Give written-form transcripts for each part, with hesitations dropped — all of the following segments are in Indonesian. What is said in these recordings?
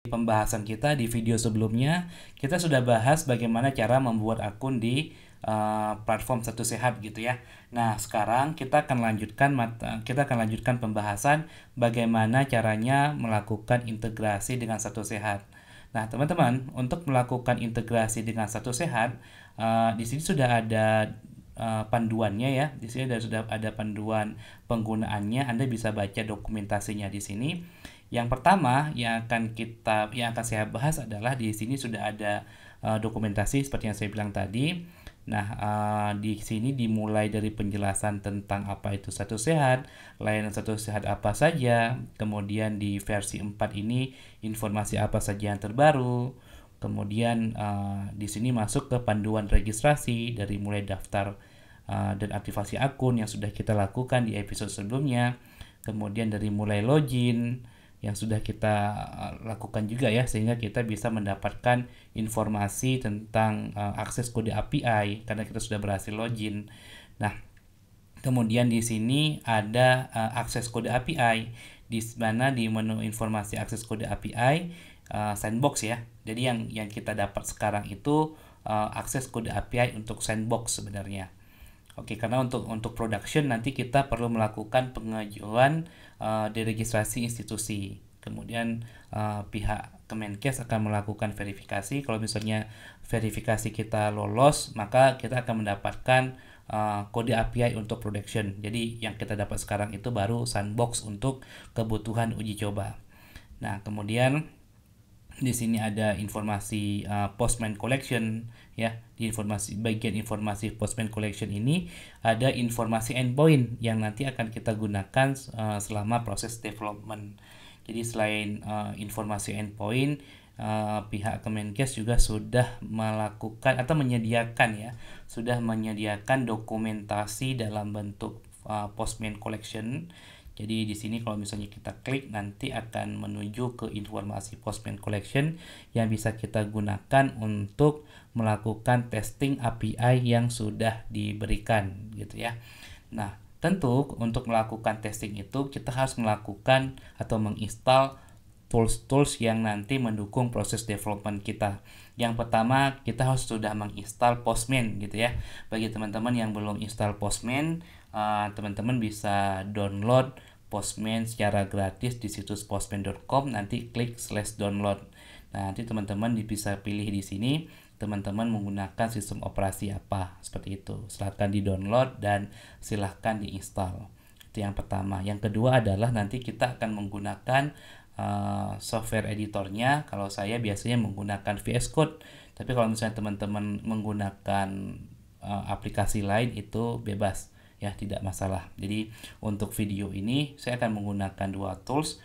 pembahasan kita di video sebelumnya, kita sudah bahas bagaimana cara membuat akun di platform Satu Sehat gitu ya. Nah, sekarang kita akan lanjutkan pembahasan bagaimana caranya melakukan integrasi dengan Satu Sehat. Nah, teman-teman, untuk melakukan integrasi dengan Satu Sehat, di sini sudah ada panduannya ya. Di sini sudah ada panduan penggunaannya. Anda bisa baca dokumentasinya di sini. Yang pertama yang akan saya bahas adalah di sini sudah ada dokumentasi seperti yang saya bilang tadi. Nah, di sini dimulai dari penjelasan tentang apa itu Satu Sehat, layanan Satu Sehat apa saja, kemudian di versi 4 ini informasi apa saja yang terbaru, kemudian di sini masuk ke panduan registrasi dari mulai daftar dan aktivasi akun yang sudah kita lakukan di episode sebelumnya, kemudian dari mulai login yang sudah kita lakukan juga ya, sehingga kita bisa mendapatkan informasi tentang akses kode API karena kita sudah berhasil login. Nah, kemudian di sini ada akses kode API, di mana di menu informasi akses kode API sandbox ya. Jadi yang kita dapat sekarang itu akses kode API untuk sandbox sebenarnya. Oke, karena untuk production nanti kita perlu melakukan pengajuan deregistrasi institusi. Kemudian pihak Kemenkes akan melakukan verifikasi. Kalau misalnya verifikasi kita lolos, maka kita akan mendapatkan kode API untuk production. Jadi yang kita dapat sekarang itu baru sandbox untuk kebutuhan uji coba. Nah, kemudian di sini ada informasi Postman Collection ya. Di bagian informasi Postman Collection ini ada informasi endpoint yang nanti akan kita gunakan selama proses development. Jadi selain informasi endpoint, pihak Kemenkes juga sudah melakukan atau menyediakan dokumentasi dalam bentuk Postman Collection. Jadi di sini kalau misalnya kita klik nanti akan menuju ke informasi Postman Collection yang bisa kita gunakan untuk melakukan testing API yang sudah diberikan gitu ya. Nah, tentu untuk melakukan testing itu kita harus melakukan atau menginstal tools-tools yang nanti mendukung proses development kita. Yang pertama, kita harus sudah menginstal Postman gitu ya. Bagi teman-teman yang belum install Postman, teman-teman bisa download Postman secara gratis di situs postman.com, nanti klik /download. Nah, nanti teman-teman bisa pilih di sini teman-teman menggunakan sistem operasi apa, seperti itu. Silahkan di-download dan silahkan di-install. Itu yang pertama. Yang kedua adalah nanti kita akan menggunakan software editornya. Kalau saya biasanya menggunakan VS Code, tapi kalau misalnya teman-teman menggunakan aplikasi lain itu bebas ya, tidak masalah. Jadi untuk video ini saya akan menggunakan dua tools.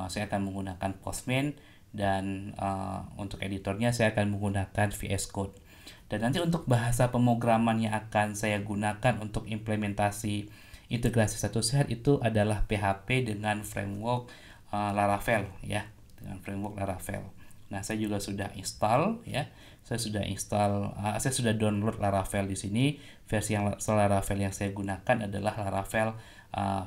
Saya akan menggunakan Postman dan untuk editornya saya akan menggunakan VS Code. Dan nanti untuk bahasa pemrograman yang akan saya gunakan untuk implementasi integrasi Satu Sehat itu adalah PHP dengan framework Laravel ya, dengan framework Laravel. Nah, saya juga sudah install ya. Saya sudah download Laravel di sini. Versi Laravel yang saya gunakan adalah Laravel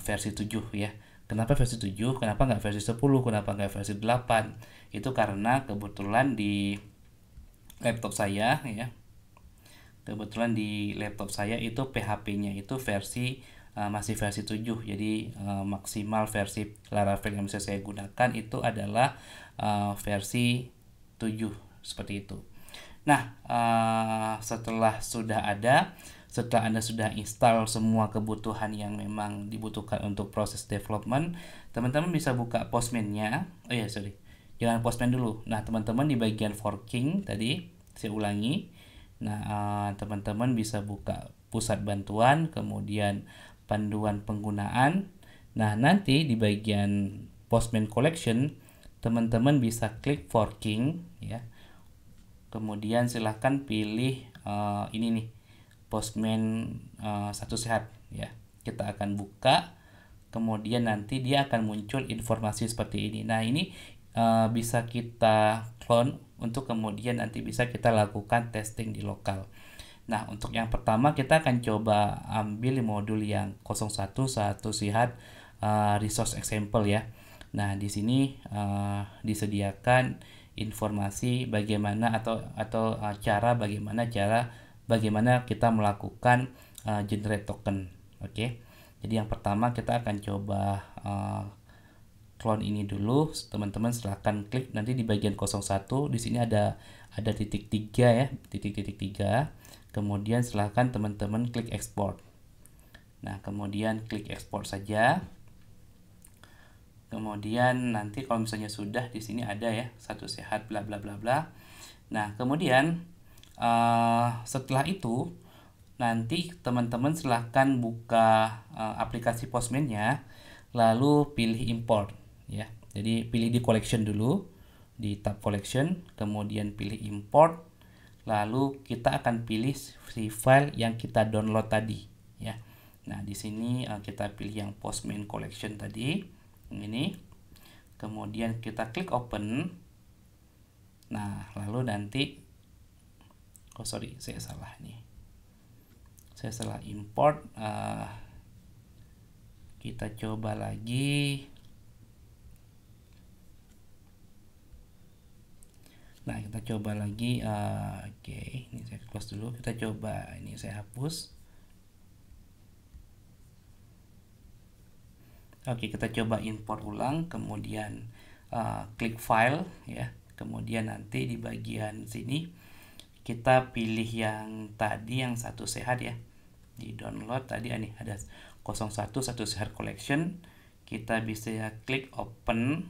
versi 7 ya. Kenapa versi 7? Kenapa nggak versi 10? Kenapa nggak versi 8? Itu karena kebetulan di laptop saya ya. Kebetulan di laptop saya itu PHP-nya itu masih versi 7. Jadi maksimal versi Laravel yang bisa saya gunakan itu adalah versi 7 seperti itu. Nah, setelah Anda sudah install semua kebutuhan yang memang dibutuhkan untuk proses development, teman-teman bisa buka Postman-nya. Jangan Postman dulu. Nah, teman-teman di bagian forking tadi, saya ulangi. Nah, teman-teman bisa buka pusat bantuan, kemudian panduan penggunaan. Nah, nanti di bagian Postman Collection, teman-teman bisa klik forking ya. Kemudian silahkan pilih ini nih, Postman Satu Sehat ya. Kita akan buka, kemudian nanti dia akan muncul informasi seperti ini. Nah, ini bisa kita clone untuk kemudian nanti bisa kita lakukan testing di lokal. Nah, untuk yang pertama kita akan coba ambil modul yang 01 Satu Sehat resource example ya. Nah, di sini disediakan informasi bagaimana atau bagaimana kita melakukan generate token. Oke. Jadi yang pertama kita akan coba clone ini dulu. Teman-teman silahkan klik nanti di bagian 01. Di sini ada titik 3 ya, titik 3. Kemudian silahkan teman-teman klik export. Nah, kemudian klik export saja. Kemudian nanti kalau misalnya sudah, di sini ada ya, satu sehat bla bla bla bla. Nah, kemudian setelah itu nanti teman-teman silahkan buka aplikasi Postman-nya, lalu pilih import ya. Jadi pilih di collection dulu, di tab collection, kemudian pilih import, lalu kita akan pilih si file yang kita download tadi ya. Nah, di sini kita pilih yang Postman collection tadi, ini. Kemudian kita klik open. Nah, lalu nanti saya salah nih. Saya salah import. Kita coba lagi. Nah, kita coba lagi. Oke, ini saya close dulu. Kita coba, ini saya hapus. Oke, kita coba import ulang, kemudian klik file ya. Kemudian nanti di bagian sini kita pilih yang tadi, yang satu sehat ya. Di download tadi ini ada 01 satu sehat collection. Kita bisa klik open.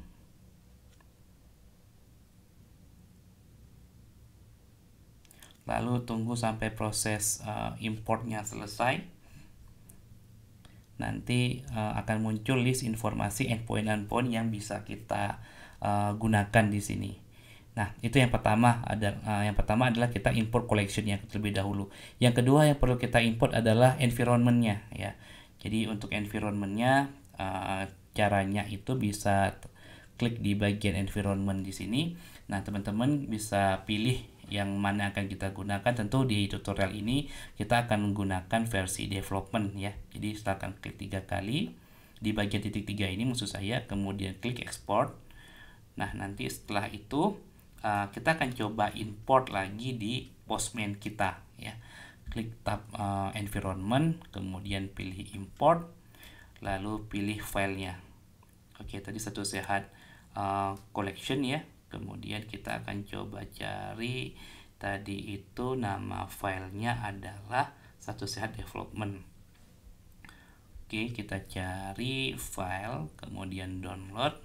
Lalu tunggu sampai proses importnya selesai. Nanti akan muncul list informasi endpoint yang bisa kita gunakan di sini. Nah, itu yang pertama adalah kita import collection-nya terlebih dahulu. Yang kedua yang perlu kita import adalah environment-nya ya. Jadi untuk environment-nya caranya itu bisa klik di bagian environment di sini. Nah, teman-teman bisa pilih yang mana akan kita gunakan. Tentu di tutorial ini kita akan menggunakan versi development ya. Jadi silakan klik 3 kali di bagian titik 3 ini maksud saya, kemudian klik export. Nah, nanti setelah itu kita akan coba import lagi di Postman kita ya. Klik tab environment, kemudian pilih import, lalu pilih filenya. Oke, tadi satu sehat collection ya. Kemudian kita akan coba cari, tadi itu nama filenya adalah satu sehat development. Oke, kita cari file, kemudian download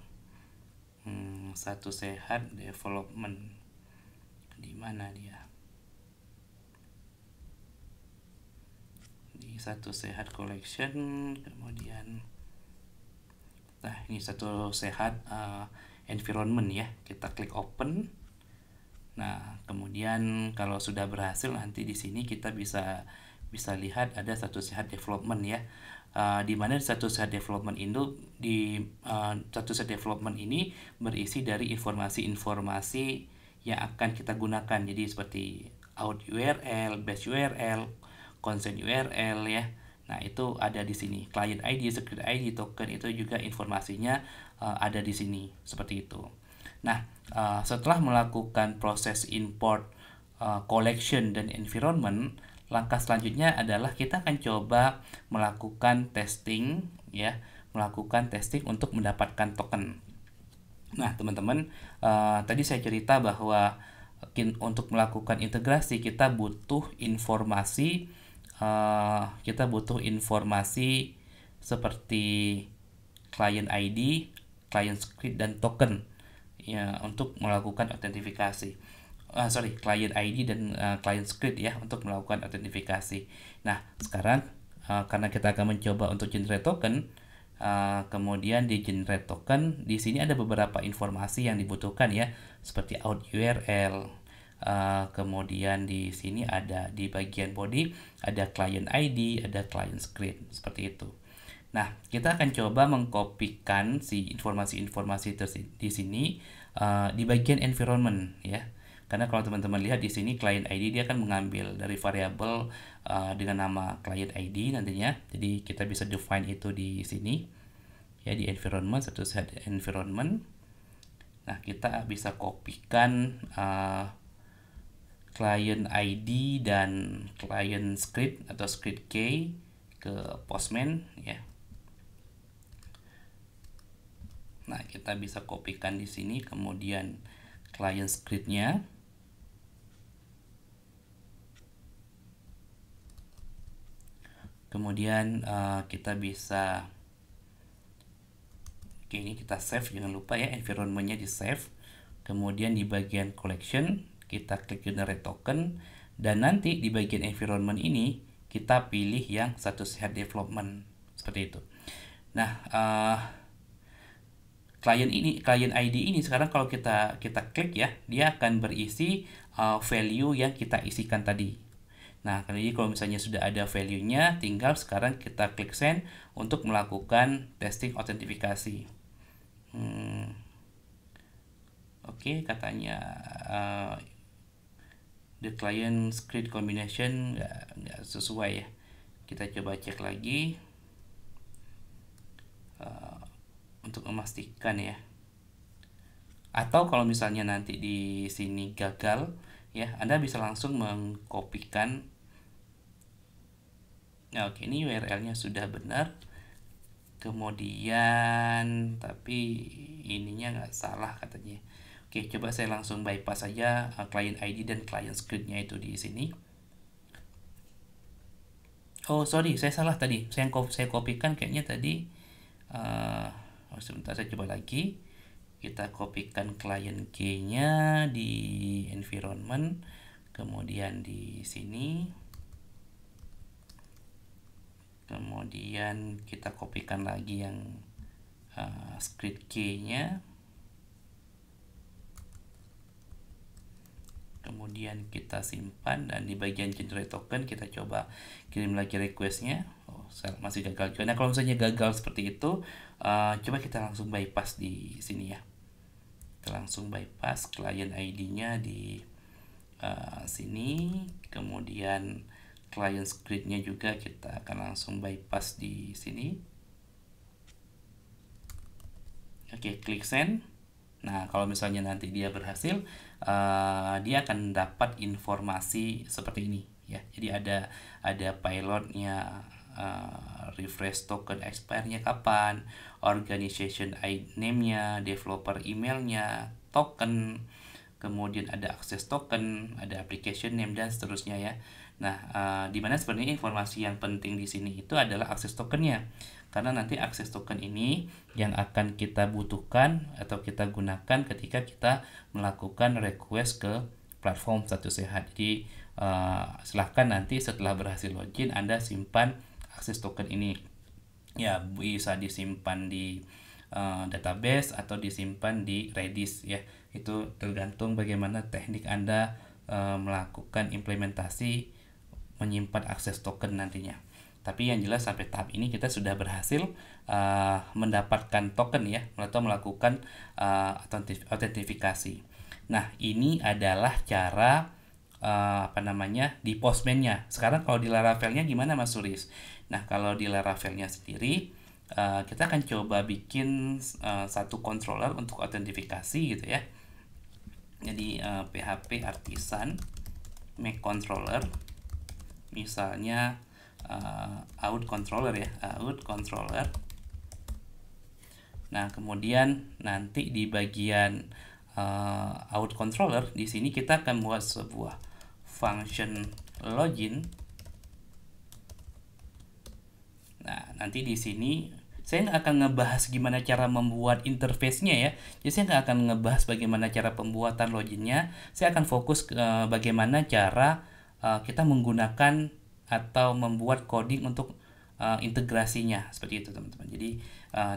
satu sehat development. Di mana dia? Di satu sehat collection, kemudian nah ini satu sehat environment ya. Kita klik open. Nah, kemudian kalau sudah berhasil nanti di sini kita bisa lihat ada satu sehat development ya. Di mana satu sehat development ini berisi dari informasi-informasi yang akan kita gunakan. Jadi seperti out URL, base URL, consent URL ya. Nah, itu ada di sini. Client ID, secret ID, token itu juga informasinya ada di sini seperti itu. Nah, setelah melakukan proses import collection dan environment, langkah selanjutnya adalah kita akan coba melakukan testing ya, untuk mendapatkan token. Nah, teman-teman, tadi saya cerita bahwa untuk melakukan integrasi kita butuh informasi seperti client ID, client script, dan token ya untuk melakukan autentifikasi. Client ID dan client script ya untuk melakukan autentifikasi. Nah, sekarang karena kita akan mencoba untuk generate token, kemudian di generate token di sini ada beberapa informasi yang dibutuhkan ya, seperti out URL. Kemudian di sini ada di bagian body ada client ID, ada client script seperti itu. Nah, kita akan coba mengkopikan si informasi-informasi di sini di bagian environment ya. Karena kalau teman-teman lihat di sini client ID dia akan mengambil dari variabel dengan nama client ID nantinya. Jadi kita bisa define itu di sini ya di environment, status head environment. Nah, kita bisa kopikan client ID dan client script atau script key ke Postman ya. Nah, kita bisa kopikan di sini, kemudian client scriptnya. Kemudian kita bisa, oke, ini kita save, jangan lupa ya environmentnya di save. Kemudian di bagian collection kita klik generate token, dan nanti di bagian environment ini kita pilih yang status head development seperti itu. Nah, client ID ini sekarang kalau kita klik ya, dia akan berisi value yang kita isikan tadi. Nah, jadi kalau misalnya sudah ada value-nya, tinggal sekarang kita klik send untuk melakukan testing autentifikasi. Oke, katanya the client script combination nggak sesuai ya. Kita coba cek lagi untuk memastikan ya. Atau kalau misalnya nanti di sini gagal ya, Anda bisa langsung mengkopikan. Nah, oke, ini URL-nya sudah benar. Kemudian tapi ininya nggak salah katanya. Oke, coba saya langsung bypass saja client ID dan client script-nya itu di sini. Oh, sorry, saya salah tadi. Saya kopikan kayaknya tadi. Sebentar, saya coba lagi. Kita kopikan client key-nya di environment, kemudian di sini. Kemudian kita kopikan lagi yang script key-nya. Kemudian kita simpan, dan di bagian generate token kita coba kirim lagi request-nya. Oh, masih gagal juga. Nah, kalau misalnya gagal seperti itu, coba kita langsung bypass di sini ya. Kita langsung bypass client ID-nya di sini, kemudian client script-nya juga kita akan langsung bypass di sini. Oke, klik send. Nah, kalau misalnya nanti dia berhasil, dia akan dapat informasi seperti ini ya. Jadi ada pilotnya, refresh token expire-nya kapan, organization name-nya, developer email-nya, token, kemudian ada access token, ada application name, dan seterusnya ya. Nah, dimana sebenarnya informasi yang penting di sini itu adalah access tokennya, karena nanti access token ini yang akan kita butuhkan atau kita gunakan ketika kita melakukan request ke platform status sehat. Jadi silahkan nanti setelah berhasil login Anda simpan access token ini ya, bisa disimpan di database atau disimpan di Redis ya. Itu tergantung bagaimana teknik Anda melakukan implementasi menyimpan akses token nantinya. Tapi yang jelas sampai tahap ini kita sudah berhasil mendapatkan token ya, atau melakukan autentifikasi. Nah, ini adalah cara di Postman-nya. Sekarang kalau di Laravel-nya gimana Mas Suris? Nah, kalau di Laravel-nya sendiri kita akan coba bikin satu controller untuk autentifikasi gitu ya. Jadi PHP artisan make controller, misalnya out controller ya, out controller. Nah, kemudian nanti di bagian out controller di sini kita akan buat sebuah function login. Nah, nanti di sini saya nggak akan ngebahas gimana cara membuat interface-nya ya. Jadi saya nggak akan ngebahas bagaimana cara pembuatan loginnya. Saya akan fokus ke bagaimana cara kita menggunakan atau membuat coding untuk integrasinya, seperti itu teman-teman. Jadi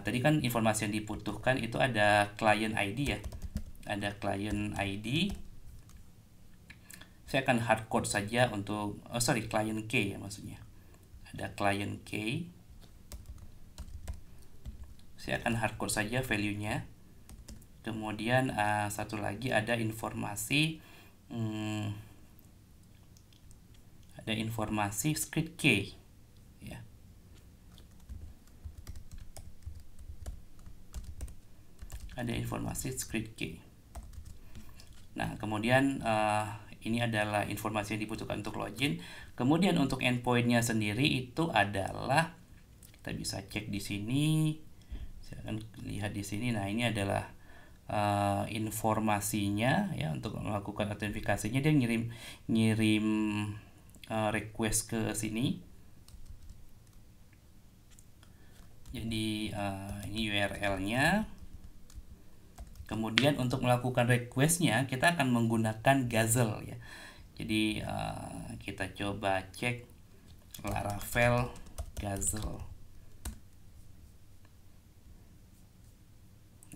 tadi kan informasi yang dibutuhkan itu ada client ID ya, ada client ID. Saya akan hardcode saja untuk client key ya, maksudnya ada client key. Saya akan hardcode saja value-nya. Kemudian satu lagi ada informasi script key ya. ada informasi script key. Nah, kemudian ini adalah informasi yang dibutuhkan untuk login. Kemudian untuk endpointnya sendiri itu adalah, kita bisa cek di sini, saya akan lihat di sini. Nah, ini adalah informasinya ya untuk melakukan autentifikasinya. Dia ngirim request ke sini. Jadi ini URL-nya. Kemudian untuk melakukan request-nya kita akan menggunakan Gazelle ya. Jadi kita coba cek Laravel Gazelle.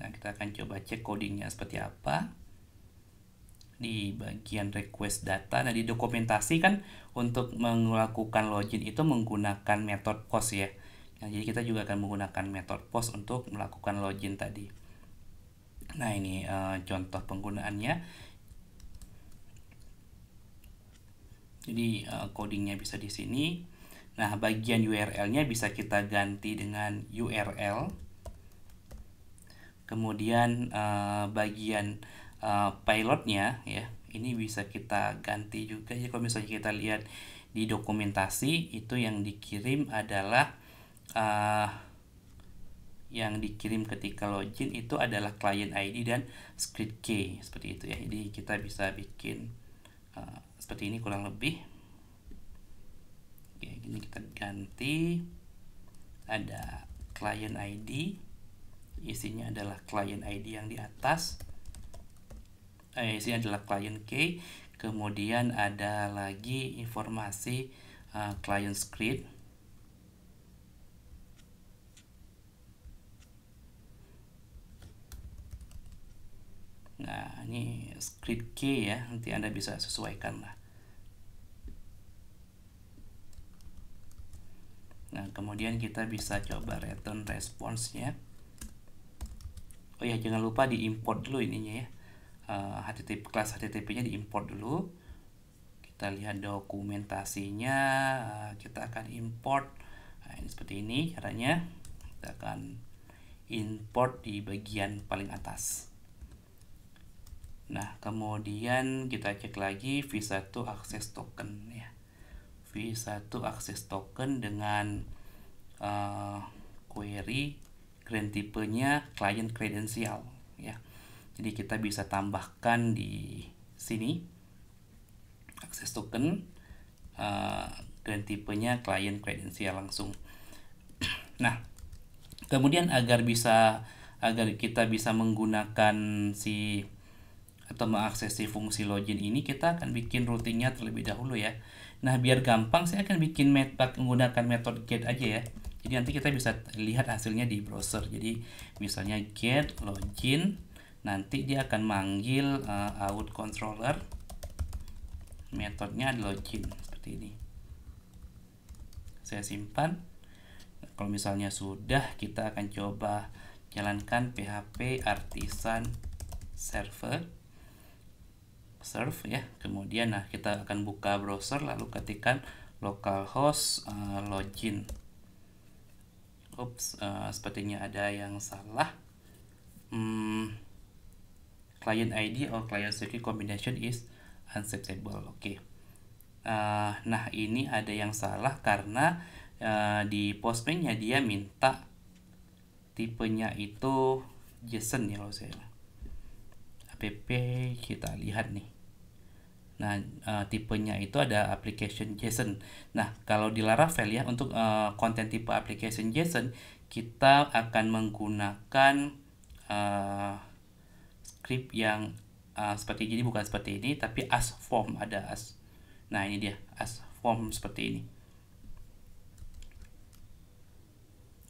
Nah, kita akan coba cek codingnya seperti apa di bagian request data. Nah, di dokumentasi kan untuk melakukan login itu menggunakan method post ya. Nah, jadi kita juga akan menggunakan method post untuk melakukan login tadi. Nah, ini contoh penggunaannya. Jadi codingnya bisa di sini. Nah, bagian URL-nya bisa kita ganti dengan URL. Kemudian bagian pilotnya ya, ini bisa kita ganti juga ya. Kalau misalnya kita lihat di dokumentasi itu yang dikirim adalah yang dikirim ketika login itu adalah client ID dan script key seperti itu ya. Jadi kita bisa bikin seperti ini kurang lebih. Oke, ini kita ganti, ada client ID, isinya adalah client ID yang di atas, isinya adalah client key. Kemudian ada lagi informasi client script. Nah, ini script key ya, nanti Anda bisa sesuaikan lah. Nah, kemudian kita bisa coba return response-nya. Oh ya, jangan lupa diimport dulu ininya ya. HTTP, kelas HTTP-nya diimport dulu. Kita lihat dokumentasinya, kita akan import. Nah, ini seperti ini caranya. Kita akan import di bagian paling atas. Nah, kemudian kita cek lagi V1 access token ya. V1 access token dengan query grant tipenya client credential ya. Jadi kita bisa tambahkan di sini access token grant tipenya client credential langsung. Nah, kemudian agar kita bisa menggunakan atau mengakses si fungsi login ini, kita akan bikin routingnya terlebih dahulu ya. Nah, biar gampang saya akan bikin menggunakan metode get aja ya. Jadi nanti kita bisa lihat hasilnya di browser. Jadi misalnya get login, nanti dia akan manggil out controller, metodenya login seperti ini. Saya simpan. Kalau misalnya sudah, kita akan coba jalankan PHP artisan serve ya. Kemudian kita akan buka browser lalu ketikkan localhost login. Sepertinya ada yang salah. Client ID or client security combination is unacceptable. Oke. Nah, ini ada yang salah karena di Postman-nya dia minta tipenya itu JSON ya. Kalau saya app kita lihat nih. Nah, tipenya itu ada application JSON. Nah, kalau di Laravel ya, untuk konten tipe application JSON, kita akan menggunakan script yang seperti ini, bukan seperti ini, tapi as form, ada as. Nah, ini dia, as form seperti ini.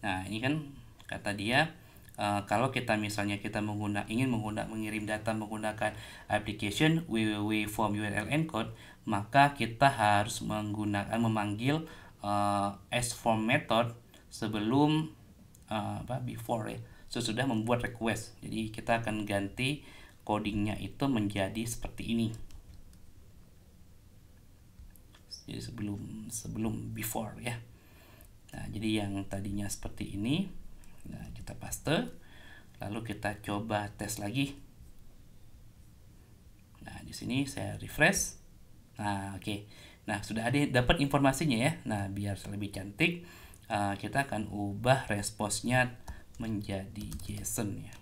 Nah, ini kan kata dia, kalau kita misalnya ingin mengirim data menggunakan application www form URL encode, maka kita harus memanggil as form method sebelum before ya, sesudah membuat request. Jadi kita akan ganti codingnya itu menjadi seperti ini. Jadi sebelum before ya. Nah, jadi yang tadinya seperti ini, nah kita paste, Lalu kita coba tes lagi. Nah, di sini saya refresh. Nah, oke. Nah, sudah ada dapat informasinya ya. Nah, biar lebih cantik, kita akan ubah responsnya menjadi JSON ya.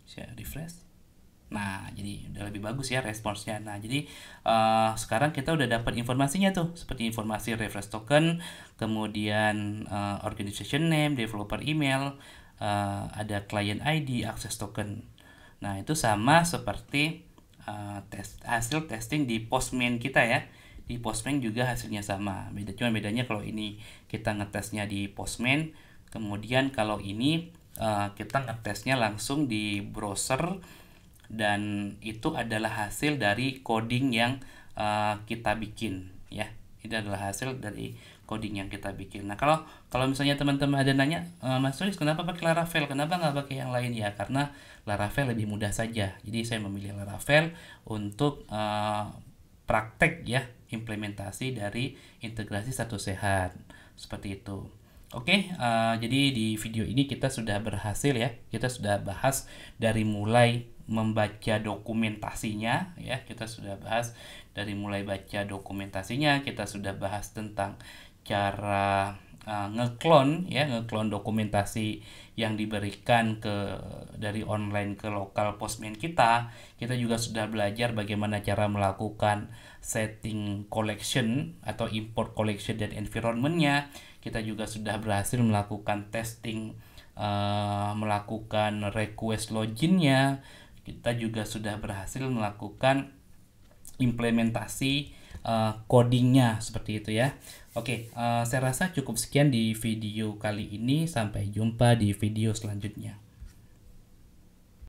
Saya refresh. Nah, jadi udah lebih bagus ya responsnya. Nah, jadi sekarang kita udah dapat informasinya tuh, seperti informasi reference token, kemudian organization name, developer email, ada client ID, access token. Nah, itu sama seperti hasil testing di Postman kita ya. Di Postman juga hasilnya sama. Cuma bedanya kalau ini kita ngetesnya di Postman, kemudian kalau ini kita ngetesnya langsung di browser, dan itu adalah hasil dari coding yang kita bikin ya. Ini adalah hasil dari coding yang kita bikin. Nah, kalau misalnya teman-teman ada nanya, Mas Tulis kenapa pakai Laravel, kenapa nggak pakai yang lain ya? Karena Laravel lebih mudah saja. Jadi saya memilih Laravel untuk praktek ya, implementasi dari integrasi satu sehat seperti itu. Oke, jadi di video ini kita sudah berhasil ya, kita sudah bahas dari mulai membaca dokumentasinya ya, kita sudah bahas dari mulai baca dokumentasinya, kita sudah bahas tentang cara ngeklon ya, ngeklon dokumentasi yang diberikan dari online ke lokal Postman kita. Kita juga sudah belajar bagaimana cara melakukan setting collection atau import collection dan environmentnya. Kita juga sudah berhasil melakukan testing, melakukan request loginnya. Kita juga sudah berhasil melakukan implementasi codingnya seperti itu ya. Oke, saya rasa cukup sekian di video kali ini. Sampai jumpa di video selanjutnya.